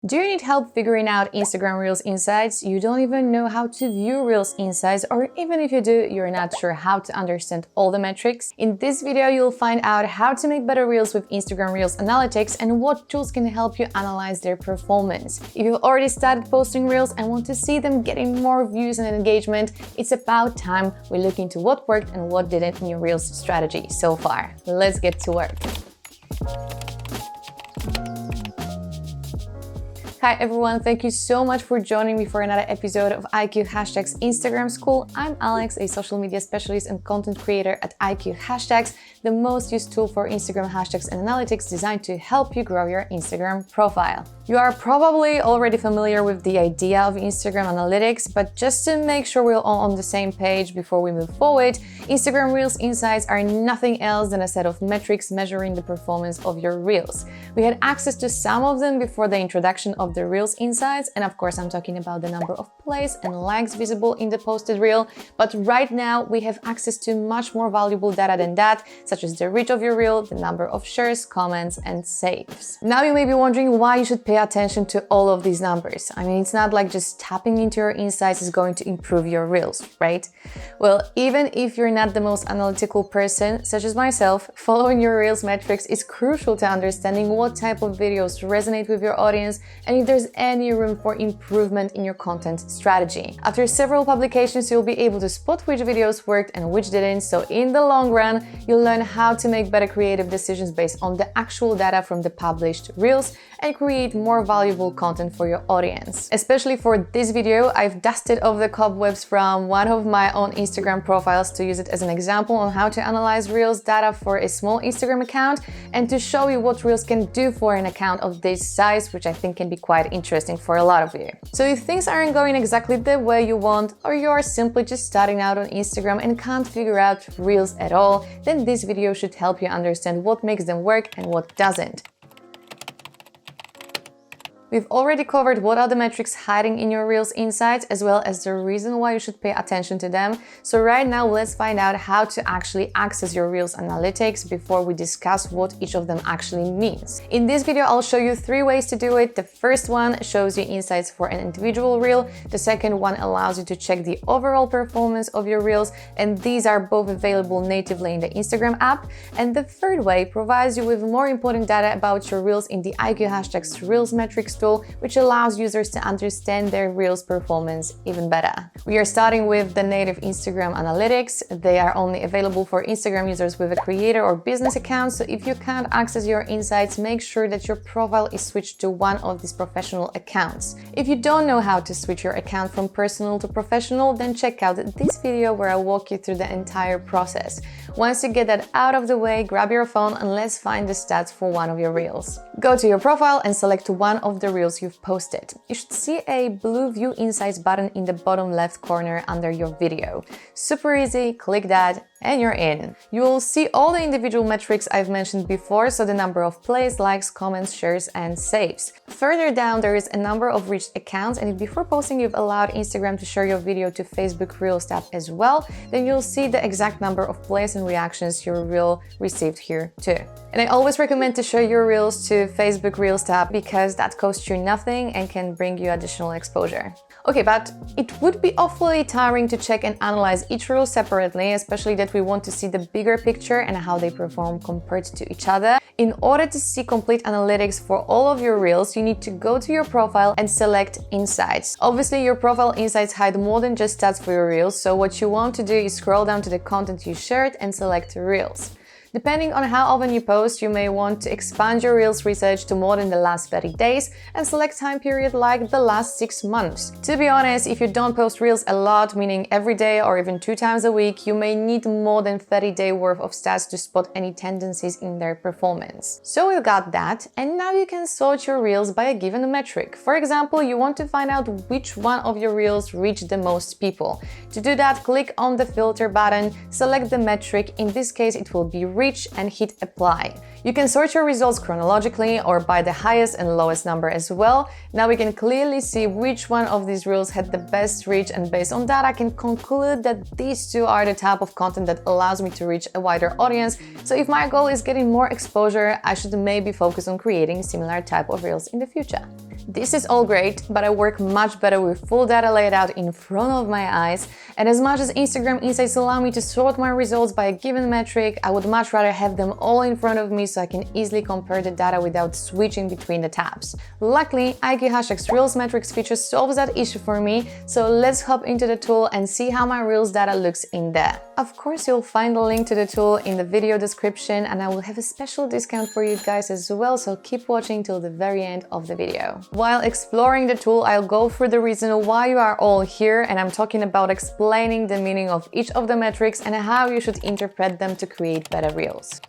Do you need help figuring out Instagram Reels insights? You don't even know how to view Reels insights, or even if you do, you're not sure how to understand all the metrics? In this video, you'll find out how to make better Reels with Instagram Reels Analytics and what tools can help you analyze their performance. If you've already started posting Reels and want to see them getting more views and engagement, it's about time we look into what worked and what didn't in your Reels strategy so far. Let's get to work. Hi everyone, thank you so much for joining me for another episode of IQ Hashtags Instagram School. I'm Alex, a social media specialist and content creator at IQ Hashtags, the most used tool for Instagram hashtags and analytics designed to help you grow your Instagram profile. You are probably already familiar with the idea of Instagram Analytics, but just to make sure we're all on the same page before we move forward, Instagram Reels Insights are nothing else than a set of metrics measuring the performance of your Reels. We had access to some of them before the introduction of the Reels Insights, and of course I'm talking about the number of plays and likes visible in the posted Reel, but right now we have access to much more valuable data than that, such as the reach of your Reel, the number of shares, comments, and saves. Now you may be wondering why you should pay attention to all of these numbers. I mean, it's not like just tapping into your insights is going to improve your Reels, right? Well, even if you're not the most analytical person, such as myself, following your Reels metrics is crucial to understanding what type of videos resonate with your audience and if there's any room for improvement in your content strategy. After several publications, you'll be able to spot which videos worked and which didn't, so in the long run, you'll learn how to make better creative decisions based on the actual data from the published Reels and create more valuable content for your audience. Especially for this video, I've dusted off the cobwebs from one of my own Instagram profiles to use it as an example on how to analyze Reels data for a small Instagram account and to show you what Reels can do for an account of this size, which I think can be quite interesting for a lot of you. So if things aren't going exactly the way you want, or you're simply just starting out on Instagram and can't figure out Reels at all, then this video should help you understand what makes them work and what doesn't. We've already covered what are the metrics hiding in your Reels Insights, as well as the reason why you should pay attention to them. So right now, let's find out how to actually access your Reels Analytics before we discuss what each of them actually means. In this video, I'll show you 3 ways to do it. The first one shows you insights for an individual Reel. The second one allows you to check the overall performance of your Reels, and these are both available natively in the Instagram app. And the third way provides you with more important data about your Reels in the IQ Hashtags Reels Metrics tool, which allows users to understand their Reels performance even better. We are starting with the native Instagram Analytics. They are only available for Instagram users with a creator or business account, so if you can't access your insights, make sure that your profile is switched to one of these professional accounts. If you don't know how to switch your account from personal to professional, then check out this video where I walk you through the entire process. Once you get that out of the way, grab your phone and let's find the stats for one of your Reels. Go to your profile and select one of the Reels you've posted. You should see a blue View Insights button in the bottom left corner under your video. Super easy, click that and you're in. You will see all the individual metrics I've mentioned before, so the number of plays, likes, comments, shares, and saves. Further down, there is a number of reached accounts, and if before posting you've allowed Instagram to share your video to Facebook Reels tab as well, then you'll see the exact number of plays and reactions your Reel received here too. And I always recommend to share your Reels to Facebook Reels tab because that costs you nothing and can bring you additional exposure. Okay, but it would be awfully tiring to check and analyze each Reel separately, especially that we want to see the bigger picture and how they perform compared to each other. In order to see complete analytics for all of your Reels, you need to go to your profile and select Insights. Obviously, your profile insights hide more than just stats for your Reels, so what you want to do is scroll down to the content you shared and select Reels. Depending on how often you post, you may want to expand your Reels research to more than the last 30 days and select time period like the last 6 months. To be honest, if you don't post Reels a lot, meaning every day or even 2 times a week, you may need more than 30-day worth of stats to spot any tendencies in their performance. So you got that, and now you can sort your Reels by a given metric. For example, you want to find out which one of your Reels reached the most people. To do that, click on the filter button, select the metric. In this case, it will be reach and hit apply. You can sort your results chronologically or by the highest and lowest number as well. Now we can clearly see which one of these reels had the best reach, and based on that I can conclude that these two are the type of content that allows me to reach a wider audience. So if my goal is getting more exposure, I should maybe focus on creating similar type of reels in the future. This is all great, but I work much better with full data laid out in front of my eyes, and as much as Instagram Insights allow me to sort my results by a given metric, I would much rather have them all in front of me so I can easily compare the data without switching between the tabs. Luckily, IQ Hashtag's Reels Metrics feature solves that issue for me, so let's hop into the tool and see how my Reels data looks in there. Of course, you'll find the link to the tool in the video description, and I will have a special discount for you guys as well, so keep watching till the very end of the video. While exploring the tool, I'll go through the reason why you are all here, and I'm talking about explaining the meaning of each of the metrics and how you should interpret them to create better reels.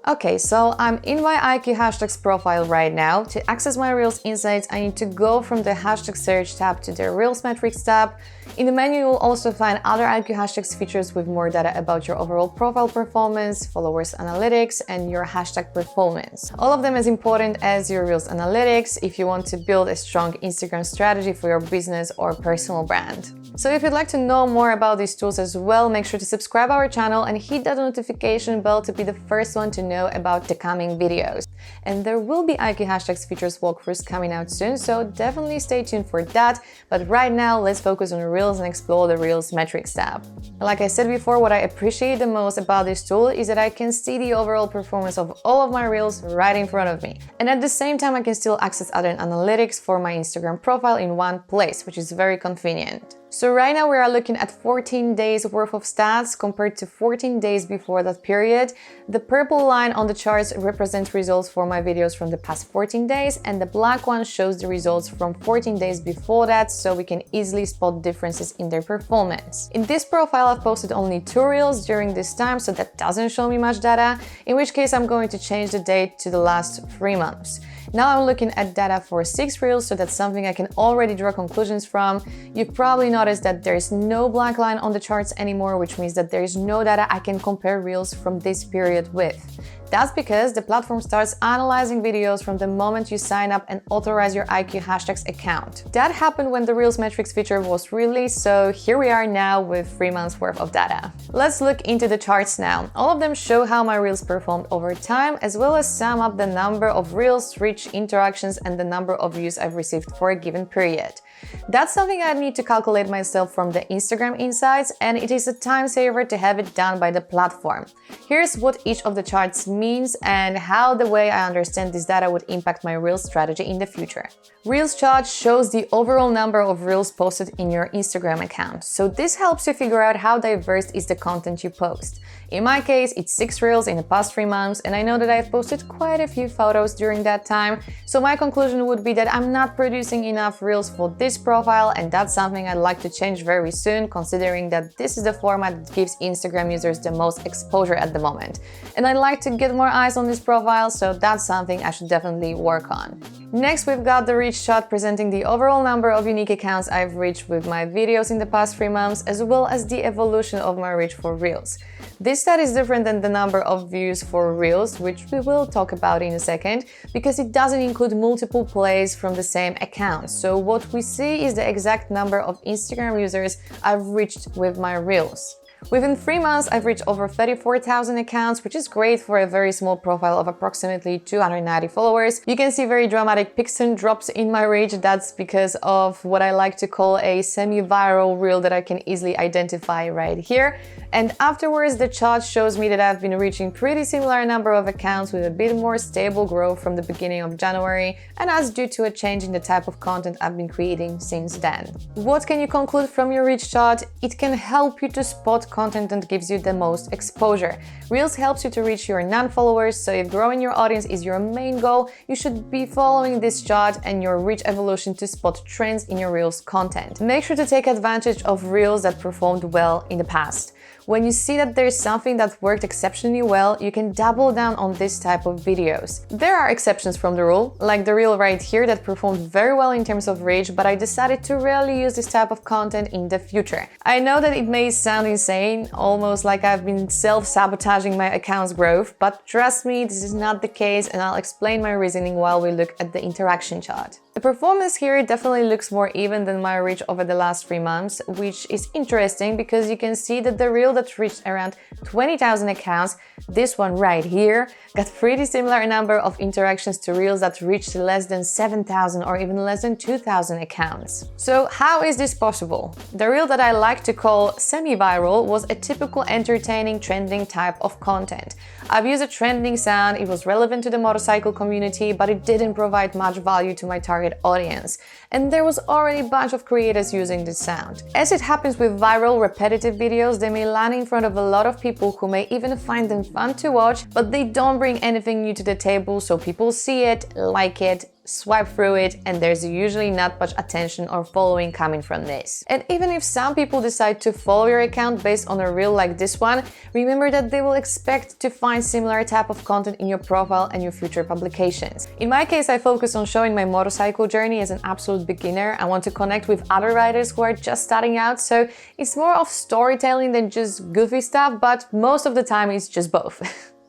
Okay, so I'm in my IQ Hashtags profile right now. To access my Reels Insights, I need to go from the Hashtag Search tab to the Reels Metrics tab. In the menu, you'll also find other IQ Hashtags features with more data about your overall profile performance, followers analytics, and your hashtag performance. All of them as important as your Reels analytics if you want to build a strong Instagram strategy for your business or personal brand. So if you'd like to know more about these tools as well, make sure to subscribe our channel and hit that notification bell to be the first one to know about the coming videos. And there will be IQ Hashtags features walkthroughs coming out soon, so definitely stay tuned for that. But right now, let's focus on Reels and explore the Reels Metrics tab. Like I said before, what I appreciate the most about this tool is that I can see the overall performance of all of my Reels right in front of me. And at the same time, I can still access other analytics for my Instagram profile in one place, which is very convenient. So right now we are looking at 14 days worth of stats compared to 14 days before that period. The purple line on the charts represents results for my videos from the past 14 days, and the black one shows the results from 14 days before that, so we can easily spot differences in their performance. In this profile, I've posted only 2 reels during this time, so that doesn't show me much data, in which case I'm going to change the date to the last 3 months. Now I'm looking at data for 6 reels, so that's something I can already draw conclusions from. You've probably noticed that there is no black line on the charts anymore, which means that there is no data I can compare reels from this period with. That's because the platform starts analyzing videos from the moment you sign up and authorize your IQ Hashtags account. That happened when the Reels Metrics feature was released, so here we are now with 3 months worth of data. Let's look into the charts now. All of them show how my reels performed over time, as well as sum up the number of reels, reach, interactions, and the number of views I've received for a given period. That's something I need to calculate myself from the Instagram Insights, and it is a time saver to have it done by the platform. Here's what each of the charts means and how the way I understand this data would impact my Reels strategy in the future. Reels chart shows the overall number of reels posted in your Instagram account, so this helps you figure out how diverse is the content you post. In my case, it's 6 reels in the past 3 months, and I know that I've posted quite a few photos during that time, so my conclusion would be that I'm not producing enough reels for this profile, and that's something I'd like to change very soon, considering that this is the format that gives Instagram users the most exposure at the moment. And I'd like to get more eyes on this profile, so that's something I should definitely work on. Next, we've got the reach chart presenting the overall number of unique accounts I've reached with my videos in the past 3 months, as well as the evolution of my reach for reels. This stat is different than the number of views for reels, which we will talk about in a second, because it doesn't include multiple plays from the same account. So what we see is the exact number of Instagram users I've reached with my reels. Within 3 months, I've reached over 34,000 accounts, which is great for a very small profile of approximately 290 followers. You can see very dramatic peaks and drops in my reach. That's because of what I like to call a semi-viral reel that I can easily identify right here. And afterwards, the chart shows me that I've been reaching pretty similar number of accounts with a bit more stable growth from the beginning of January, and that's due to a change in the type of content I've been creating since then. What can you conclude from your reach chart? It can help you to spot content that gives you the most exposure. Reels helps you to reach your non-followers, so if growing your audience is your main goal, you should be following this chart and your reach evolution to spot trends in your Reels content. Make sure to take advantage of Reels that performed well in the past. When you see that there's something that worked exceptionally well, you can double down on this type of videos. There are exceptions from the rule, like the reel right here that performed very well in terms of reach, but I decided to rarely use this type of content in the future. I know that it may sound insane, almost like I've been self-sabotaging my account's growth, but trust me, this is not the case, and I'll explain my reasoning while we look at the interaction chart. The performance here definitely looks more even than my reach over the last 3 months, which is interesting because you can see that the reel that reached around 20,000 accounts, this one right here, got pretty similar number of interactions to reels that reached less than 7,000 or even less than 2,000 accounts. So how is this possible? The reel that I like to call semi-viral was a typical entertaining, trending type of content. I've used a trending sound, it was relevant to the motorcycle community, but it didn't provide much value to my target audience. And there was already a bunch of creators using this sound. As it happens with viral, repetitive videos, they may land in front of a lot of people who may even find them fun to watch, but they don't bring anything new to the table, so people see it, like it, swipe through it, and there's usually not much attention or following coming from this. And even if some people decide to follow your account based on a reel like this one, remember that they will expect to find similar type of content in your profile and your future publications. In my case, I focus on showing my motorcycle journey as an absolute beginner. I want to connect with other riders who are just starting out, so it's more of storytelling than just goofy stuff, but most of the time it's just both.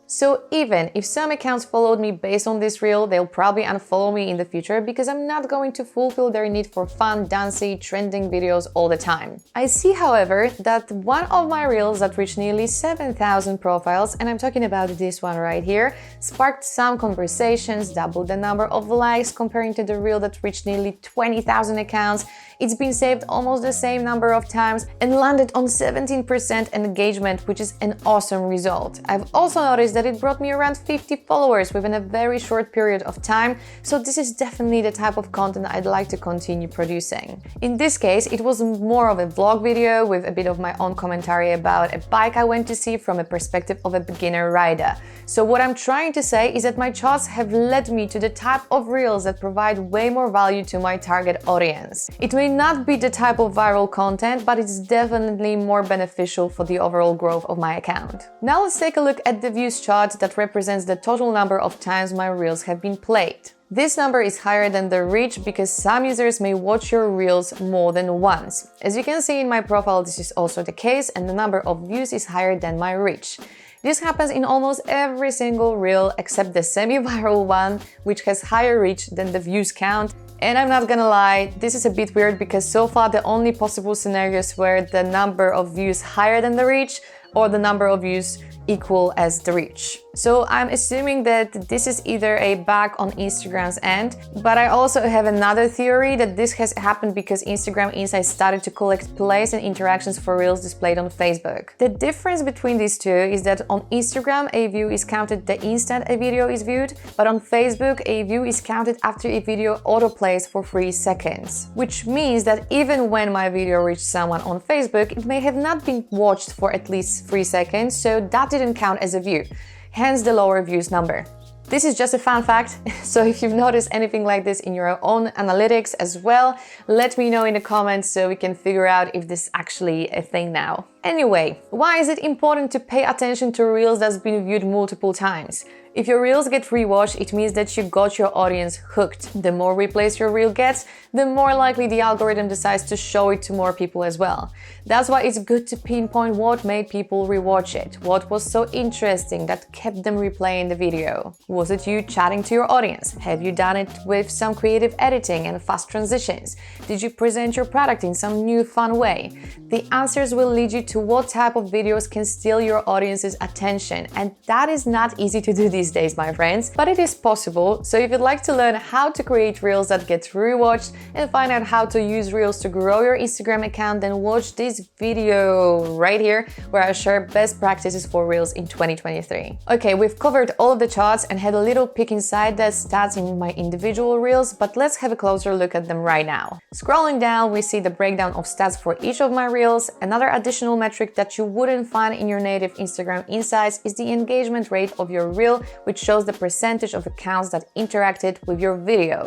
So even if some accounts followed me based on this reel, they'll probably unfollow me in the future because I'm not going to fulfill their need for fun, dancey, trending videos all the time. I see, however, that one of my reels that reached nearly 7,000 profiles, and I'm talking about this one right here, sparked some conversations, doubled the number of likes comparing to the reel that reached nearly 20,000 accounts. It's been saved almost the same number of times and landed on 17% engagement, which is an awesome result. I've also noticed that it brought me around 50 followers within a very short period of time, so this is definitely the type of content I'd like to continue producing. In this case, it was more of a vlog video with a bit of my own commentary about a bike I went to see from a perspective of a beginner rider. So what I'm trying to say is that my charts have led me to the type of reels that provide way more value to my target audience. It may not be the type of viral content, but it's definitely more beneficial for the overall growth of my account. Now let's take a look at the views chart that represents the total number of times my reels have been played. This number is higher than the reach because some users may watch your reels more than once. As you can see in my profile, this is also the case, and the number of views is higher than my reach. This happens in almost every single reel except the semi-viral one, which has higher reach than the views count. And I'm not gonna lie, this is a bit weird because so far the only possible scenarios were the number of views higher than the reach or the number of views equal as the reach. So I'm assuming that this is either a bug on Instagram's end, but I also have another theory that this has happened because Instagram Insights started to collect plays and interactions for reels displayed on Facebook. The difference between these two is that on Instagram a view is counted the instant a video is viewed, but on Facebook a view is counted after a video autoplays for 3 seconds. Which means that even when my video reached someone on Facebook, it may have not been watched for at least 3 seconds, so that didn't count as a view. Hence the lower views number. This is just a fun fact, so if you've noticed anything like this in your own analytics as well, let me know in the comments so we can figure out if this is actually a thing now. Anyway, why is it important to pay attention to reels that's been viewed multiple times? If your reels get rewatched, it means that you got your audience hooked. The more replays your reel gets, the more likely the algorithm decides to show it to more people as well. That's why it's good to pinpoint what made people rewatch it. What was so interesting that kept them replaying the video? Was it you chatting to your audience? Have you done it with some creative editing and fast transitions? Did you present your product in some new fun way? The answers will lead you to what type of videos can steal your audience's attention, and that is not easy to do these days, my friends, but it is possible. So if you'd like to learn how to create reels that get rewatched and find out how to use reels to grow your Instagram account, then watch this video right here where I share best practices for reels in 2023. Okay, we've covered all of the charts and had a little peek inside the stats in my individual reels, but let's have a closer look at them right now. Scrolling down, we see the breakdown of stats for each of my reels. Another additional metric that you wouldn't find in your native Instagram insights is the engagement rate of your reel, which shows the percentage of accounts that interacted with your video.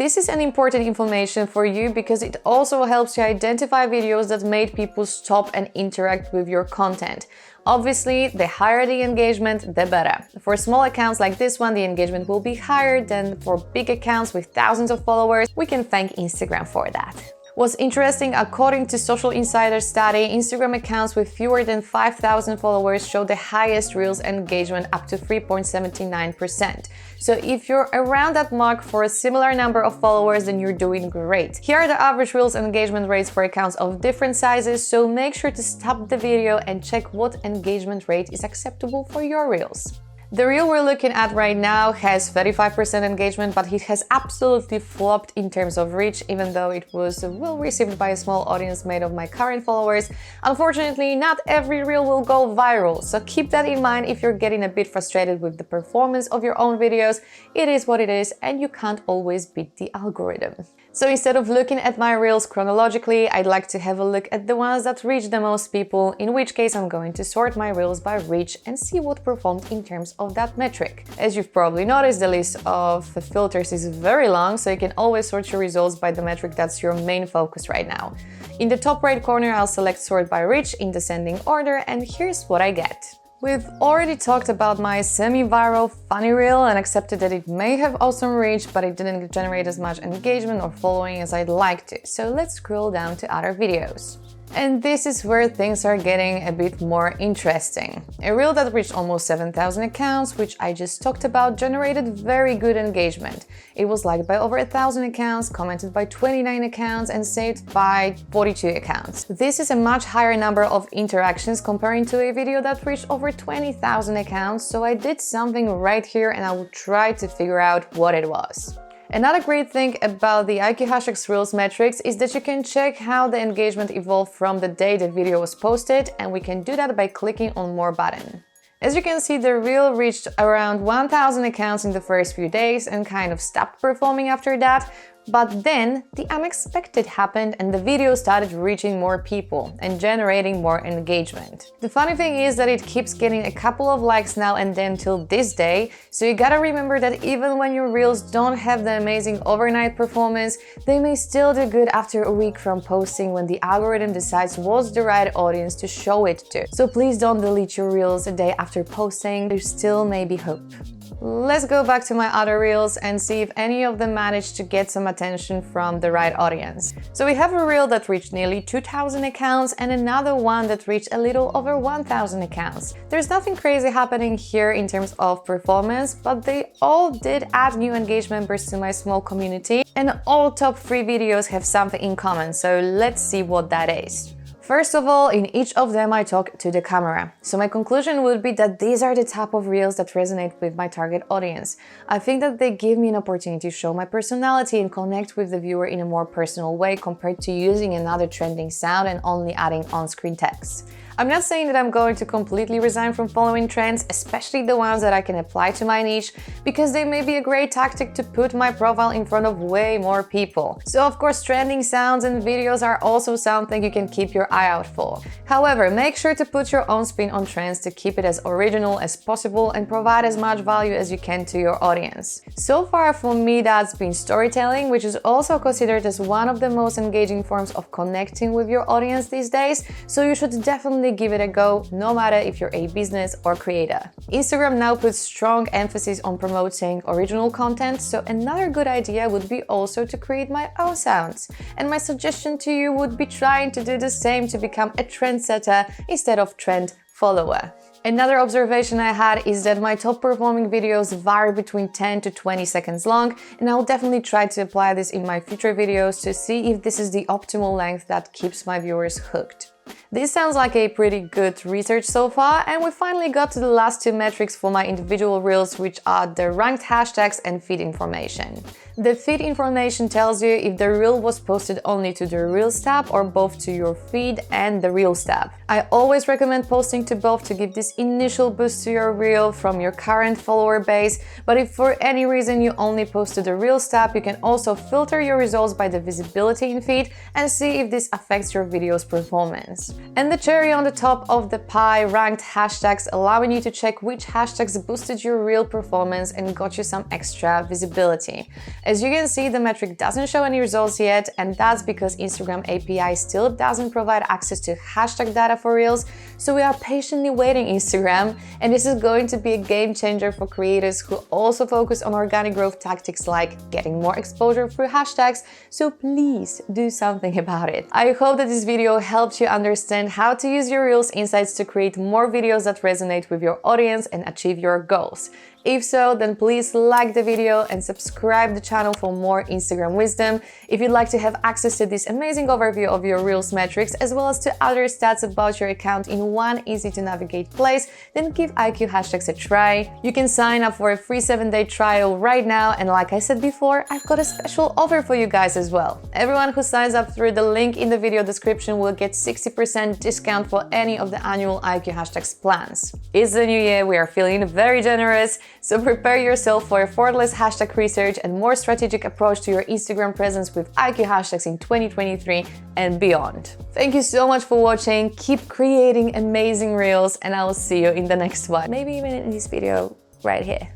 This is an important information for you because it also helps you identify videos that made people stop and interact with your content. Obviously, the higher the engagement, the better. For small accounts like this one, the engagement will be higher than for big accounts with thousands of followers. We can thank Instagram for that. What's interesting, according to Social Insider study, Instagram accounts with fewer than 5,000 followers show the highest Reels engagement, up to 3.79%. So if you're around that mark for a similar number of followers, then you're doing great. Here are the average Reels engagement rates for accounts of different sizes, so make sure to stop the video and check what engagement rate is acceptable for your Reels. The reel we're looking at right now has 35% engagement, but it has absolutely flopped in terms of reach, even though it was well received by a small audience made of my current followers. Unfortunately, not every reel will go viral, so keep that in mind if you're getting a bit frustrated with the performance of your own videos. It is what it is, and you can't always beat the algorithm. So instead of looking at my reels chronologically, I'd like to have a look at the ones that reach the most people, in which case I'm going to sort my reels by reach and see what performed in terms of that metric. As you've probably noticed, the list of filters is very long, so you can always sort your results by the metric that's your main focus right now. In the top right corner, I'll select sort by reach in descending order, and here's what I get. We've already talked about my semi-viral funny reel and accepted that it may have awesome reach, but it didn't generate as much engagement or following as I'd like to. So let's scroll down to other videos. And this is where things are getting a bit more interesting. A reel that reached almost 7,000 accounts, which I just talked about, generated very good engagement. It was liked by over 1,000 accounts, commented by 29 accounts, and saved by 42 accounts. This is a much higher number of interactions comparing to a video that reached over 20,000 accounts, so I did something right here and I will try to figure out what it was. Another great thing about the IQ Hashtags Reels metrics is that you can check how the engagement evolved from the day the video was posted, and we can do that by clicking on More button. As you can see, the reel reached around 1,000 accounts in the first few days and kind of stopped performing after that. But then the unexpected happened and the video started reaching more people and generating more engagement. The funny thing is that it keeps getting a couple of likes now and then till this day, so you gotta remember that even when your reels don't have the amazing overnight performance, they may still do good after a week from posting when the algorithm decides what's the right audience to show it to. So please don't delete your reels a day after posting, there still may be hope. Let's go back to my other reels and see if any of them managed to get some attention from the right audience. So we have a reel that reached nearly 2,000 accounts and another one that reached a little over 1,000 accounts. There's nothing crazy happening here in terms of performance, but they all did add new engaged members to my small community, and all top 3 videos have something in common, so let's see what that is. First of all, in each of them I talk to the camera. So my conclusion would be that these are the type of reels that resonate with my target audience. I think that they give me an opportunity to show my personality and connect with the viewer in a more personal way compared to using another trending sound and only adding on-screen text. I'm not saying that I'm going to completely resign from following trends, especially the ones that I can apply to my niche, because they may be a great tactic to put my profile in front of way more people. So of course, trending sounds and videos are also something you can keep your eye out for. However, make sure to put your own spin on trends to keep it as original as possible and provide as much value as you can to your audience. So far for me, that's been storytelling, which is also considered as one of the most engaging forms of connecting with your audience these days, so you should definitely give it a go, no matter if you're a business or creator. Instagram now puts strong emphasis on promoting original content, so another good idea would be also to create my own sounds. And my suggestion to you would be trying to do the same to become a trendsetter instead of trend follower. Another observation I had is that my top performing videos vary between 10 to 20 seconds long, and I will definitely try to apply this in my future videos to see if this is the optimal length that keeps my viewers hooked. This sounds like a pretty good research so far, and we finally got to the last 2 metrics for my individual reels, which are the ranked hashtags and feed information. The feed information tells you if the reel was posted only to the Reels tab or both to your feed and the Reels tab. I always recommend posting to both to give this initial boost to your reel from your current follower base, but if for any reason you only post to the Reels tab, you can also filter your results by the visibility in feed and see if this affects your video's performance. And the cherry on the top of the pie, ranked hashtags, allowing you to check which hashtags boosted your reel performance and got you some extra visibility. As you can see, the metric doesn't show any results yet, and that's because Instagram API still doesn't provide access to hashtag data for reels, so we are patiently waiting, Instagram, and this is going to be a game changer for creators who also focus on organic growth tactics like getting more exposure through hashtags, so please do something about it. I hope that this video helped you understand how to use your Reels insights to create more videos that resonate with your audience and achieve your goals. If so, then please like the video and subscribe the channel for more Instagram wisdom. If you'd like to have access to this amazing overview of your Reels metrics as well as to other stats about your account in one easy to navigate place, then give IQ Hashtags a try. You can sign up for a free 7-day trial right now, and like I said before, I've got a special offer for you guys as well. Everyone who signs up through the link in the video description will get 60% discount for any of the annual IQ Hashtags plans. It's the new year, we are feeling very generous. So prepare yourself for effortless hashtag research and more strategic approach to your Instagram presence with IQ Hashtags in 2023 and beyond. Thank you so much for watching. Keep creating amazing reels, and I will see you in the next one. Maybe even in this video right here.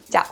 Ciao.